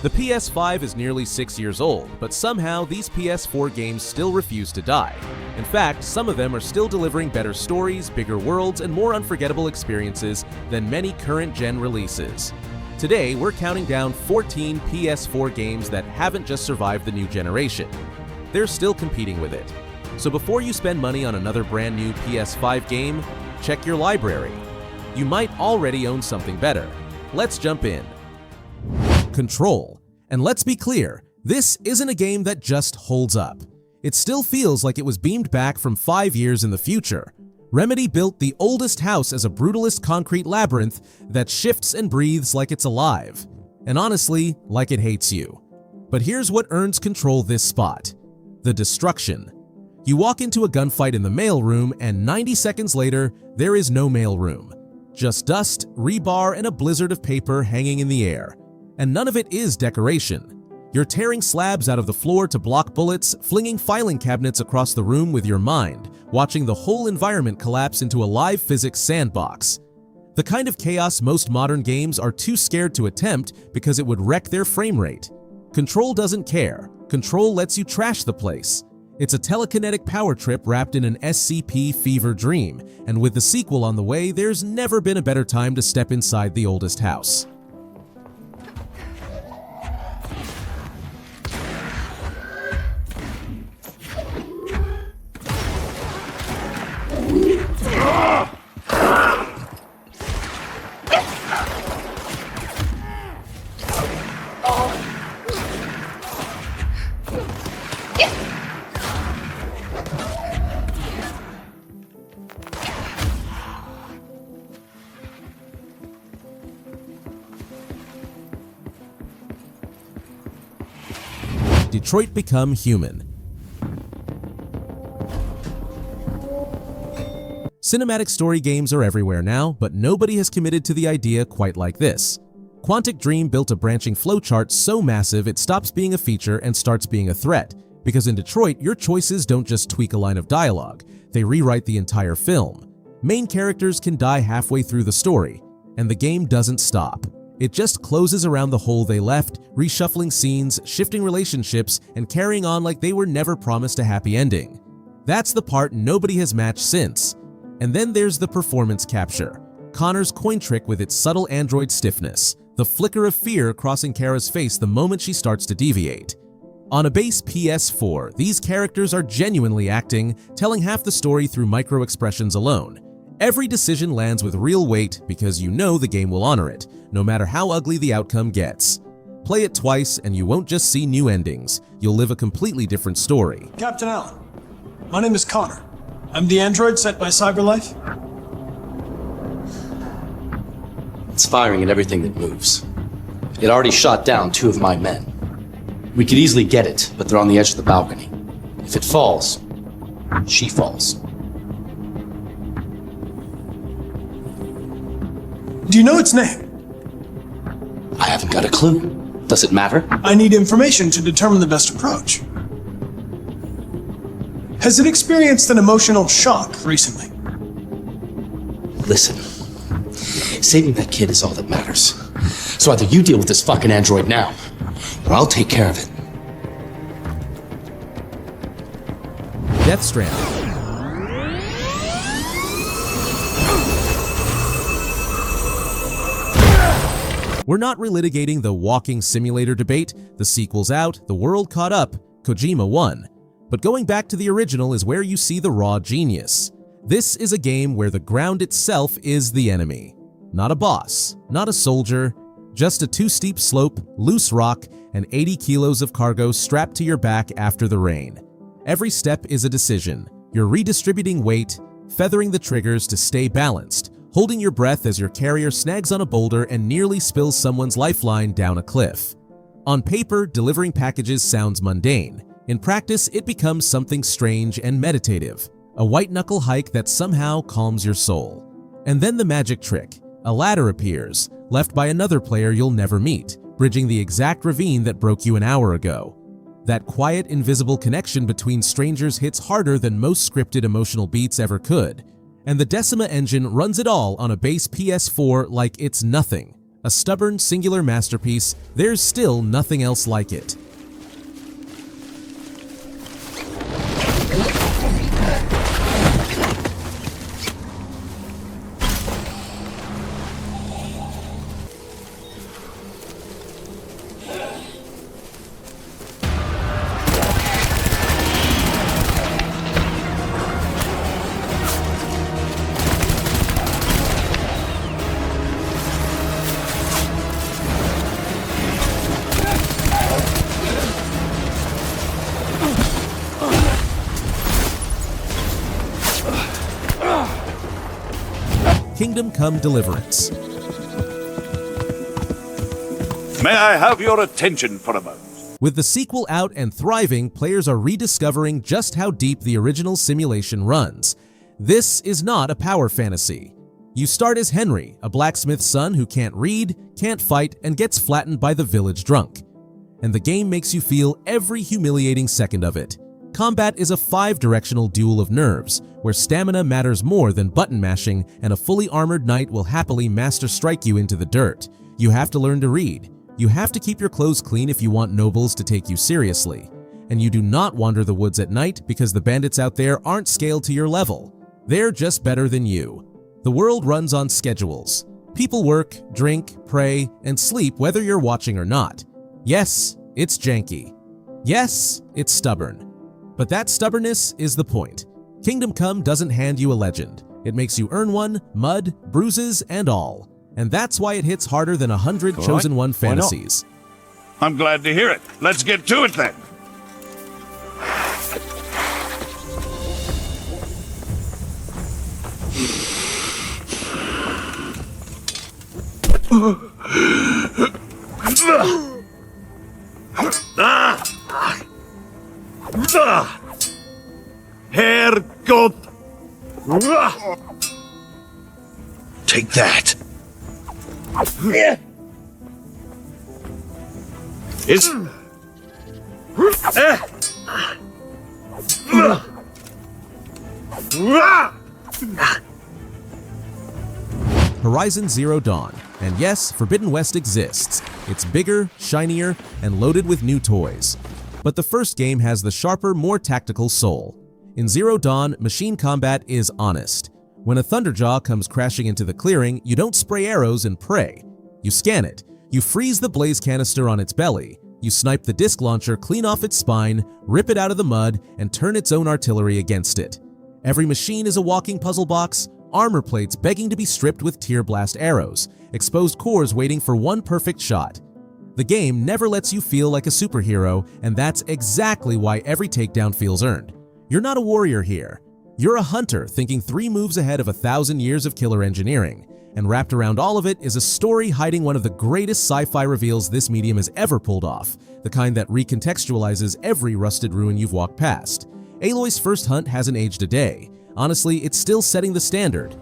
The PS5 is nearly 6 years old, but somehow these PS4 games still refuse to die. In fact, some of them are still delivering better stories, bigger worlds, and more unforgettable experiences than many current-gen releases. Today, we're counting down 14 PS4 games that haven't just survived the new generation. They're still competing with it. So before you spend money on another brand new PS5 game, check your library. You might already own something better. Let's jump in. Control. And let's be clear, this isn't a game that just holds up. It still feels like it was beamed back from 5 years in the future. Remedy built the oldest house as a brutalist concrete labyrinth that shifts and breathes like it's alive. And honestly, like it hates you. But here's what earns Control this spot: the destruction. You walk into a gunfight in the mailroom, and 90 seconds later, there is no mailroom. Just dust, rebar, and a blizzard of paper hanging in the air. And none of it is decoration. You're tearing slabs out of the floor to block bullets, flinging filing cabinets across the room with your mind, watching the whole environment collapse into a live physics sandbox. The kind of chaos most modern games are too scared to attempt because it would wreck their frame rate. Control doesn't care. Control lets you trash the place. It's a telekinetic power trip wrapped in an SCP fever dream, and with the sequel on the way, there's never been a better time to step inside the oldest house. Detroit Become Human. Cinematic story games are everywhere now, but nobody has committed to the idea quite like this. Quantic Dream built a branching flowchart so massive it stops being a feature and starts being a threat, because in Detroit, your choices don't just tweak a line of dialogue, they rewrite the entire film. Main characters can die halfway through the story, and the game doesn't stop. It just closes around the hole they left, reshuffling scenes, shifting relationships, and carrying on like they were never promised a happy ending. That's the part nobody has matched since. And then there's the performance capture. Connor's coin trick with its subtle android stiffness, the flicker of fear crossing Kara's face the moment she starts to deviate. On a base PS4, these characters are genuinely acting, telling half the story through micro-expressions alone. Every decision lands with real weight because you know the game will honor it, no matter how ugly the outcome gets. Play it twice and you won't just see new endings, you'll live a completely different story. Captain Allen, my name is Connor. I'm the android sent by Cyberlife. It's firing at everything that moves. It already shot down 2 of my men. We could easily get it, but they're on the edge of the balcony. If it falls, she falls. Do you know its name? I haven't got a clue. Does it matter? I need information to determine the best approach. Has it experienced an emotional shock recently? Listen, saving that kid is all that matters. So either you deal with this fucking android now, or I'll take care of it. Death Stranding. We're not relitigating the walking simulator debate. The sequel's out, the world caught up, Kojima won. But going back to the original is where you see the raw genius. This is a game where the ground itself is the enemy. Not a boss, not a soldier, just a too steep slope, loose rock, and 80 kilos of cargo strapped to your back after the rain. Every step is a decision. You're redistributing weight, feathering the triggers to stay balanced, holding your breath as your carrier snags on a boulder and nearly spills someone's lifeline down a cliff. On paper, delivering packages sounds mundane. In practice, it becomes something strange and meditative, a white-knuckle hike that somehow calms your soul. And then the magic trick. A ladder appears, left by another player you'll never meet, bridging the exact ravine that broke you an hour ago. That quiet, invisible connection between strangers hits harder than most scripted emotional beats ever could. And the Decima engine runs it all on a base PS4 like it's nothing. A stubborn, singular masterpiece, there's still nothing else like it. Kingdom Come Deliverance. May I have your attention for a moment? With the sequel out and thriving, players are rediscovering just how deep the original simulation runs. This is not a power fantasy. You start as Henry, a blacksmith's son who can't read, can't fight, and gets flattened by the village drunk. And the game makes you feel every humiliating second of it. Combat is a 5-directional duel of nerves, where stamina matters more than button mashing, and a fully armored knight will happily master strike you into the dirt. You have to learn to read. You have to keep your clothes clean if you want nobles to take you seriously. And you do not wander the woods at night because the bandits out there aren't scaled to your level. They're just better than you. The world runs on schedules. People work, drink, pray, and sleep whether you're watching or not. Yes, it's janky. Yes, it's stubborn. But that stubbornness is the point. Kingdom Come doesn't hand you a legend. It makes you earn one, mud, bruises, and all. And that's why it hits harder than 100 Chosen One fantasies. I'm glad to hear it. Let's get to it then. Herrgott! Take that. Is Horizon Zero Dawn. And yes, Forbidden West exists. It's bigger, shinier, and loaded with new toys. But the first game has the sharper, more tactical soul. In Zero Dawn, machine combat is honest. When a Thunderjaw comes crashing into the clearing, you don't spray arrows and pray. You scan it. You freeze the blaze canister on its belly. You snipe the disc launcher clean off its spine, rip it out of the mud, and turn its own artillery against it. Every machine is a walking puzzle box, armor plates begging to be stripped with tear blast arrows, exposed cores waiting for one perfect shot. The game never lets you feel like a superhero, and that's exactly why every takedown feels earned. You're not a warrior here. You're a hunter thinking 3 moves ahead of 1,000 years of killer engineering, and wrapped around all of it is a story hiding one of the greatest sci-fi reveals this medium has ever pulled off, the kind that recontextualizes every rusted ruin you've walked past. Aloy's first hunt hasn't aged a day. Honestly, it's still setting the standard.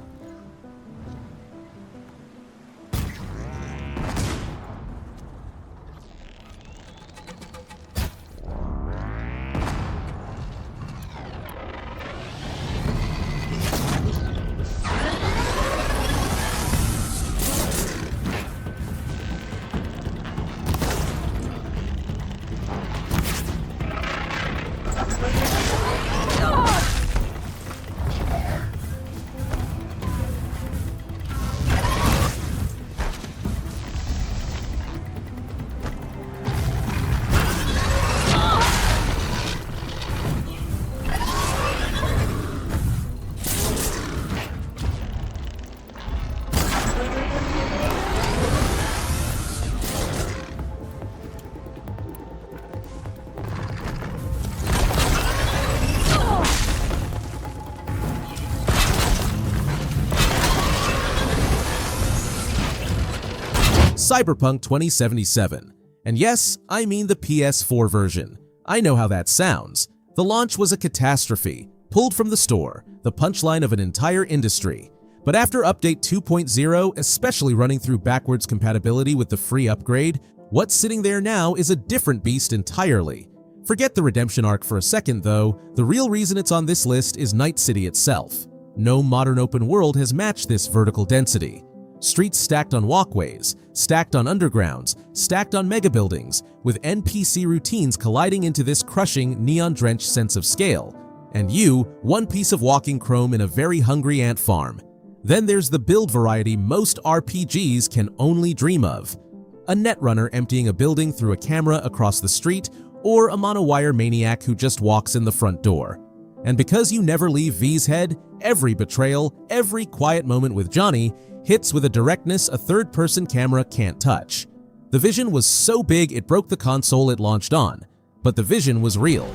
Cyberpunk 2077. And yes, I mean the PS4 version. I know how that sounds. The launch was a catastrophe, pulled from the store, the punchline of an entire industry. But after Update 2.0, especially running through backwards compatibility with the free upgrade, what's sitting there now is a different beast entirely. Forget the redemption arc for a second though, the real reason it's on this list is Night City itself. No modern open world has matched this vertical density. Streets stacked on walkways, stacked on undergrounds, stacked on megabuildings, with NPC routines colliding into this crushing, neon-drenched sense of scale. And you, one piece of walking chrome in a very hungry ant farm. Then there's the build variety most RPGs can only dream of. A netrunner emptying a building through a camera across the street, or a monowire maniac who just walks in the front door. And because you never leave V's head, every betrayal, every quiet moment with Johnny hits with a directness a third-person camera can't touch. The vision was so big it broke the console it launched on, but the vision was real.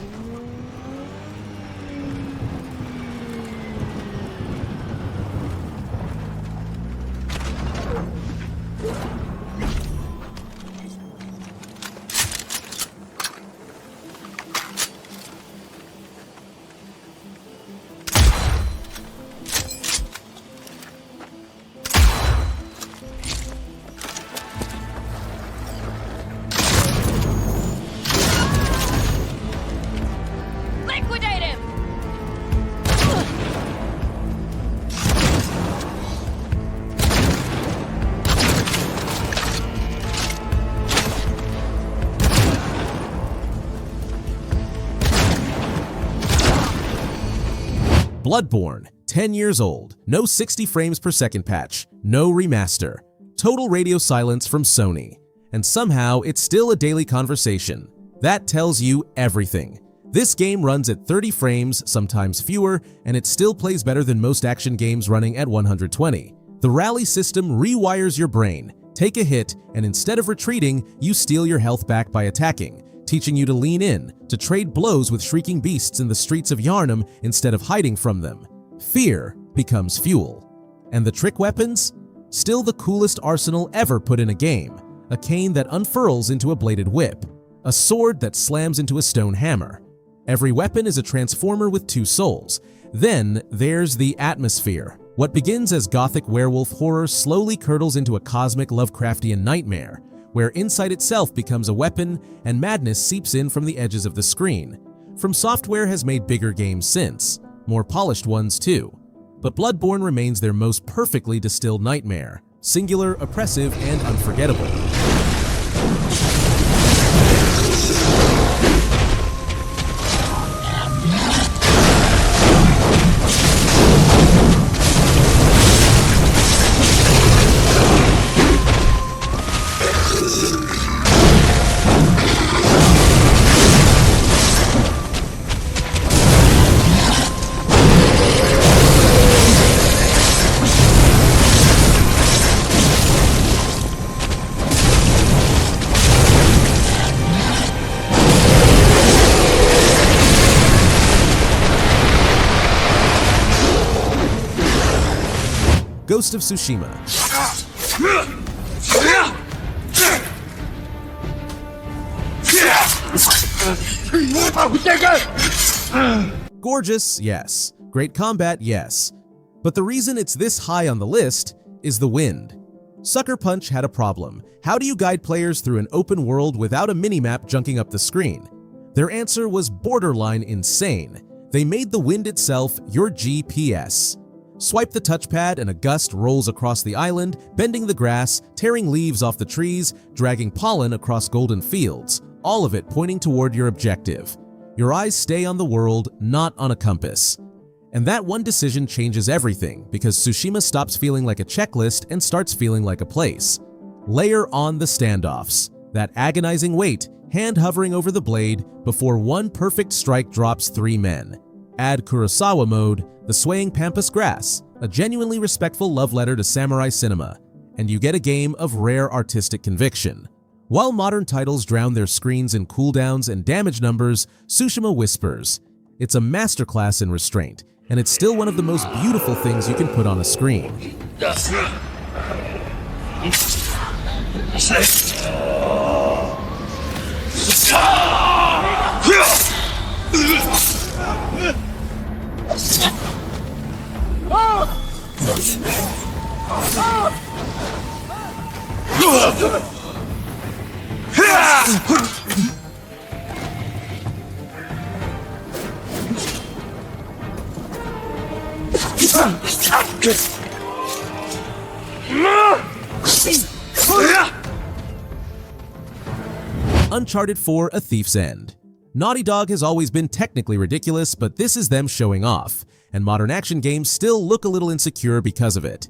Bloodborne, 10 years old, no 60 frames per second patch, no remaster, total radio silence from Sony. And somehow it's still a daily conversation. That tells you everything. This game runs at 30 frames, sometimes fewer, and it still plays better than most action games running at 120. The rally system rewires your brain. Take a hit, and instead of retreating, you steal your health back by attacking, teaching you to lean in, to trade blows with shrieking beasts in the streets of Yharnam instead of hiding from them. Fear becomes fuel. And the trick weapons? Still the coolest arsenal ever put in a game. A cane that unfurls into a bladed whip. A sword that slams into a stone hammer. Every weapon is a transformer with two souls. Then there's the atmosphere. What begins as gothic werewolf horror slowly curdles into a cosmic Lovecraftian nightmare, where insight itself becomes a weapon and madness seeps in from the edges of the screen. From Software has made bigger games since, more polished ones too. But Bloodborne remains their most perfectly distilled nightmare, singular, oppressive, and unforgettable. Ghost of Tsushima. Gorgeous, yes. Great combat, yes. But the reason it's this high on the list is the wind. Sucker Punch had a problem. How do you guide players through an open world without a minimap junking up the screen? Their answer was borderline insane. They made the wind itself your GPS. Swipe the touchpad and a gust rolls across the island, bending the grass, tearing leaves off the trees, dragging pollen across golden fields, all of it pointing toward your objective. Your eyes stay on the world, not on a compass. And that one decision changes everything, because Tsushima stops feeling like a checklist and starts feeling like a place. Layer on the standoffs, that agonizing wait, hand hovering over the blade before one perfect strike drops 3 men. Add Kurosawa mode, the swaying pampas grass, a genuinely respectful love letter to samurai cinema, and you get a game of rare artistic conviction. While modern titles drown their screens in cooldowns and damage numbers, Tsushima whispers. It's a masterclass in restraint, and it's still one of the most beautiful things you can put on a screen. Uncharted 4: A Thief's End. Naughty Dog has always been technically ridiculous, but this is them showing off, and modern action games still look a little insecure because of it.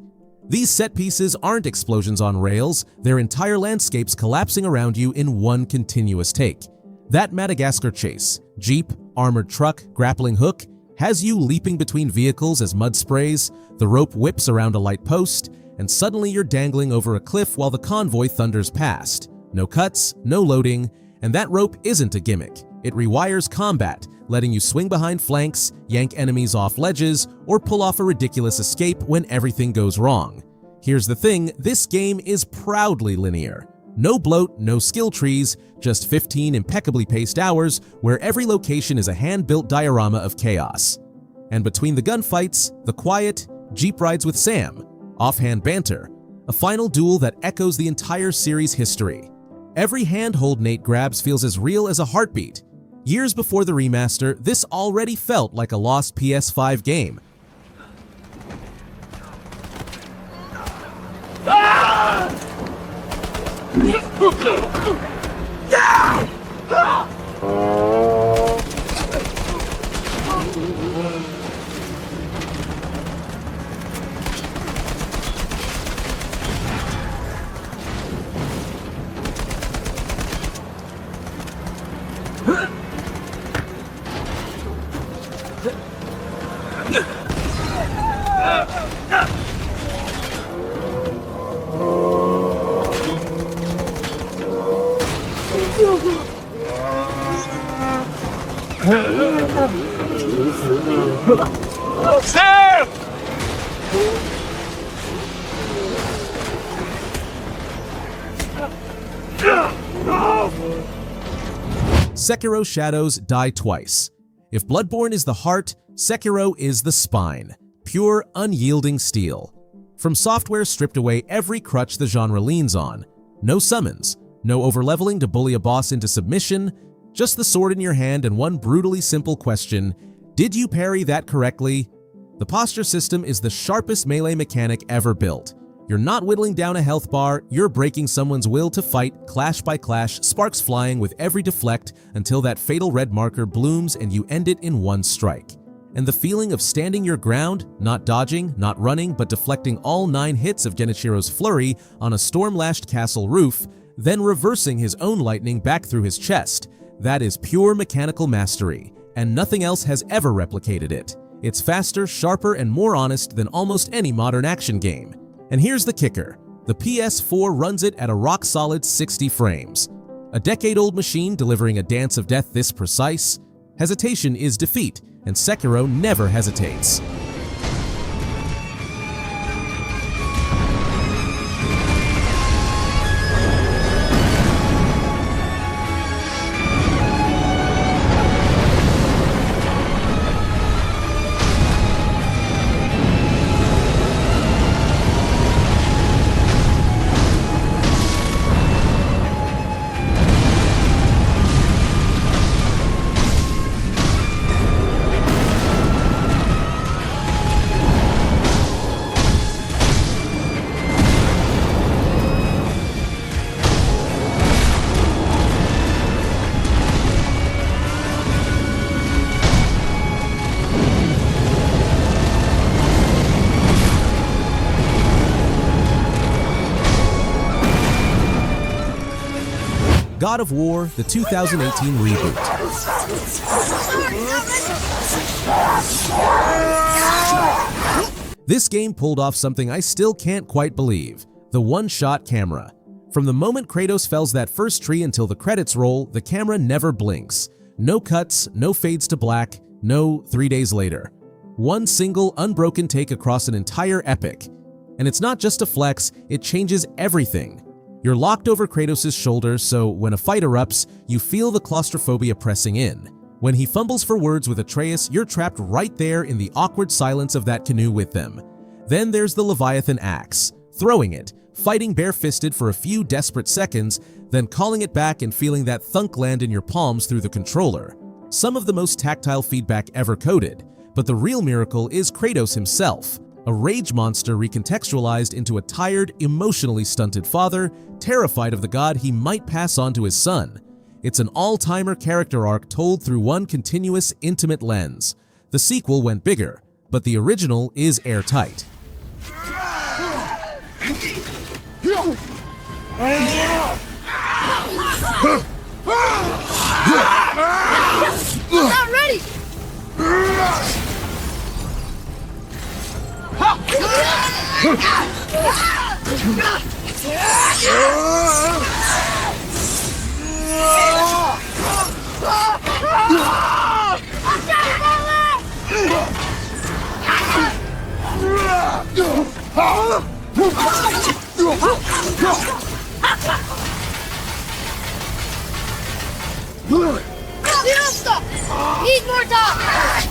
These set pieces aren't explosions on rails, they're entire landscapes collapsing around you in one continuous take. That Madagascar chase, jeep, armored truck, grappling hook, has you leaping between vehicles as mud sprays, the rope whips around a light post, and suddenly you're dangling over a cliff while the convoy thunders past. No cuts, no loading, and that rope isn't a gimmick. It rewires combat, letting you swing behind flanks, yank enemies off ledges, or pull off a ridiculous escape when everything goes wrong. Here's the thing, this game is proudly linear. No bloat, no skill trees, just 15 impeccably paced hours where every location is a hand-built diorama of chaos. And between the gunfights, the quiet, jeep rides with Sam, offhand banter, a final duel that echoes the entire series' history. Every handhold Nate grabs feels as real as a heartbeat. Years before the remaster, this already felt like a lost PS5 game. Sam! Sekiro's shadows die twice. If Bloodborne is the heart, Sekiro is the spine. Pure, unyielding steel. From software stripped away every crutch the genre leans on. No summons, no overleveling to bully a boss into submission, just the sword in your hand and one brutally simple question: did you parry that correctly? The posture system is the sharpest melee mechanic ever built. You're not whittling down a health bar, you're breaking someone's will to fight, clash by clash, sparks flying with every deflect until that fatal red marker blooms and you end it in one strike. And the feeling of standing your ground, not dodging, not running, but deflecting all 9 hits of Genichiro's flurry on a storm-lashed castle roof, then reversing his own lightning back through his chest. That is pure mechanical mastery, and nothing else has ever replicated it. It's faster, sharper, and more honest than almost any modern action game. And here's the kicker. The PS4 runs it at a rock-solid 60 frames. A decade-old machine delivering a dance of death this precise? Hesitation is defeat, and Sekiro never hesitates. God of War, the 2018 reboot. This game pulled off something I still can't quite believe: the one-shot camera. From the moment Kratos fells that first tree until the credits roll, the camera never blinks. No cuts, no fades to black, no 3 days later. One single, unbroken take across an entire epic. And it's not just a flex, it changes everything. You're locked over Kratos' shoulder, so when a fight erupts, you feel the claustrophobia pressing in. When he fumbles for words with Atreus, you're trapped right there in the awkward silence of that canoe with them. Then there's the Leviathan axe, throwing it, fighting bare-fisted for a few desperate seconds, then calling it back and feeling that thunk land in your palms through the controller. Some of the most tactile feedback ever coded, but the real miracle is Kratos himself. A rage monster recontextualized into a tired, emotionally stunted father, terrified of the god he might pass on to his son. It's an all-timer character arc told through one continuous, intimate lens. The sequel went bigger, but the original is airtight. Not ready! Stop! Need more time!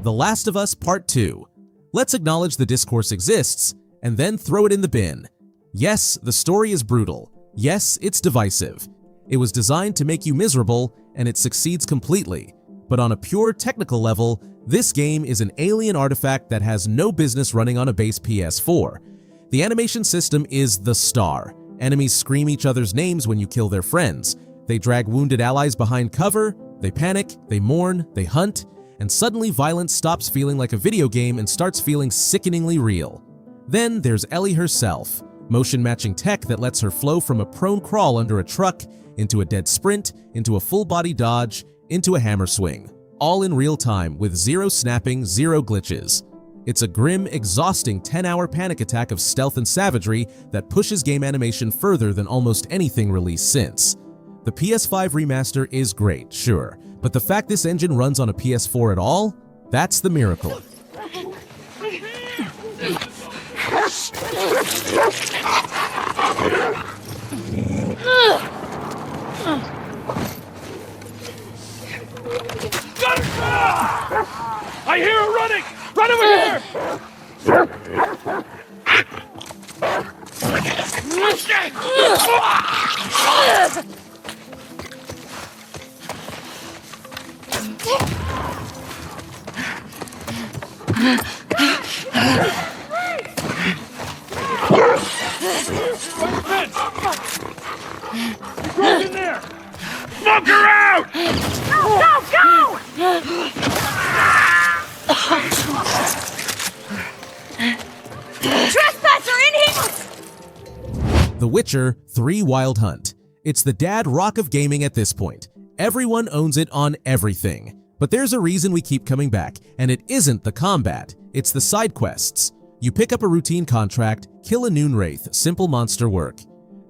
The Last of Us Part 2. Let's acknowledge the discourse exists, and then throw it in the bin. Yes, the story is brutal. Yes, it's divisive. It was designed to make you miserable, and it succeeds completely. But on a pure technical level, this game is an alien artifact that has no business running on a base PS4. The animation system is the star. Enemies scream each other's names when you kill their friends. They drag wounded allies behind cover, they panic, they mourn, they hunt, and suddenly violence stops feeling like a video game and starts feeling sickeningly real. Then there's Ellie herself, motion-matching tech that lets her flow from a prone crawl under a truck, into a dead sprint, into a full-body dodge, into a hammer swing, all in real time with zero snapping, zero glitches. It's a grim, exhausting 10-hour panic attack of stealth and savagery that pushes game animation further than almost anything released since. The PS5 remaster is great, sure, but the fact this engine runs on a PS4 at all? That's the miracle. I hear her running! Run over here! Go in there! Smoke her out! Go! Trespasser in here! The Witcher 3 Wild Hunt. It's the dad rock of gaming at this point. Everyone owns it on everything. But there's a reason we keep coming back, and it isn't the combat, it's the side quests. You pick up a routine contract, kill a noon wraith, simple monster work.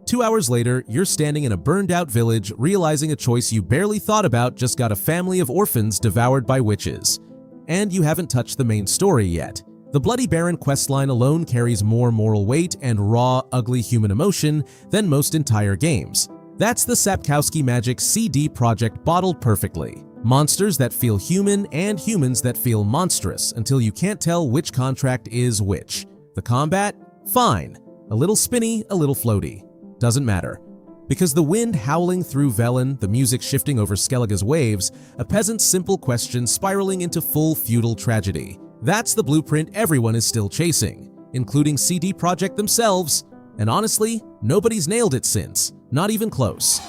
2 hours later, you're standing in a burned-out village, realizing a choice you barely thought about just got a family of orphans devoured by witches. And you haven't touched the main story yet. The Bloody Baron questline alone carries more moral weight and raw, ugly human emotion than most entire games. That's the Sapkowski Magic CD project bottled perfectly. Monsters that feel human and humans that feel monstrous until you can't tell which contract is which. The combat? Fine. A little spinny, a little floaty. Doesn't matter. Because the wind howling through Velen, the music shifting over Skellige's waves, a peasant's simple question spiraling into full feudal tragedy. That's the blueprint everyone is still chasing, including CD Projekt themselves, and honestly, nobody's nailed it since. Not even close.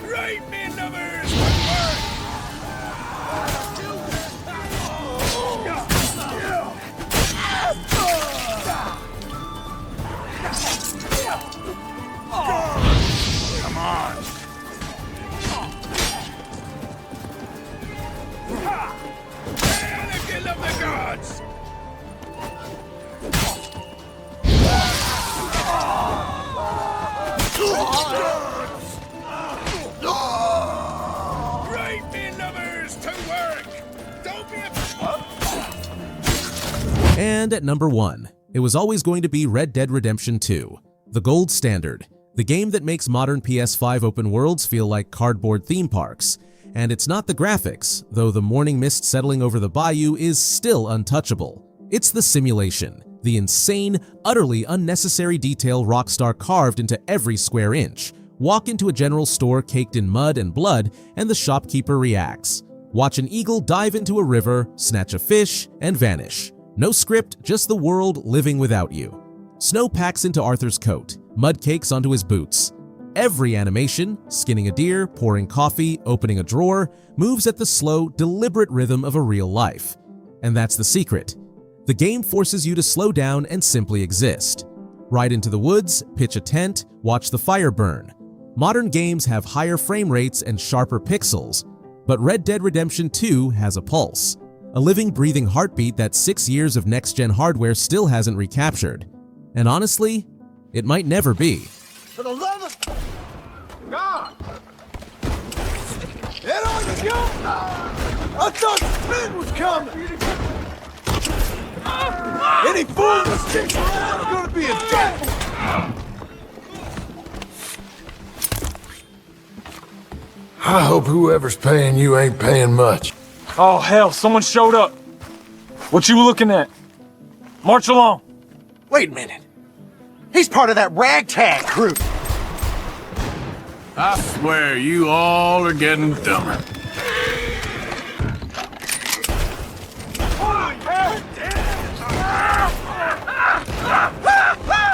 Right, man, numbers! Come on! Anakin of the gods! And at number 1, it was always going to be Red Dead Redemption 2, the gold standard, the game that makes modern PS5 open worlds feel like cardboard theme parks. And it's not the graphics, though the morning mist settling over the bayou is still untouchable. It's the simulation, the insane, utterly unnecessary detail Rockstar carved into every square inch. Walk into a general store caked in mud and blood, and the shopkeeper reacts. Watch an eagle dive into a river, snatch a fish, and vanish. No script, just the world living without you. Snow packs into Arthur's coat, mud cakes onto his boots. Every animation, skinning a deer, pouring coffee, opening a drawer, moves at the slow, deliberate rhythm of a real life. And that's the secret. The game forces you to slow down and simply exist. Ride into the woods, pitch a tent, watch the fire burn. Modern games have higher frame rates and sharper pixels, but Red Dead Redemption 2 has a pulse. A living, breathing heartbeat that 6 years of next-gen hardware still hasn't recaptured. And honestly, it might never be. For the love of God! Get on the gun! I thought Flynn was coming! Any fool that sticks around is gonna be a death! I hope whoever's paying you ain't paying much. Oh, hell, someone showed up. What you looking at? March along. Wait a minute. He's part of that ragtag crew. I swear you all are getting dumber.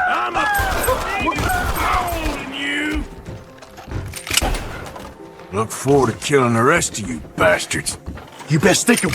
I'm holding you. Look forward to killing the rest of you bastards. You best think of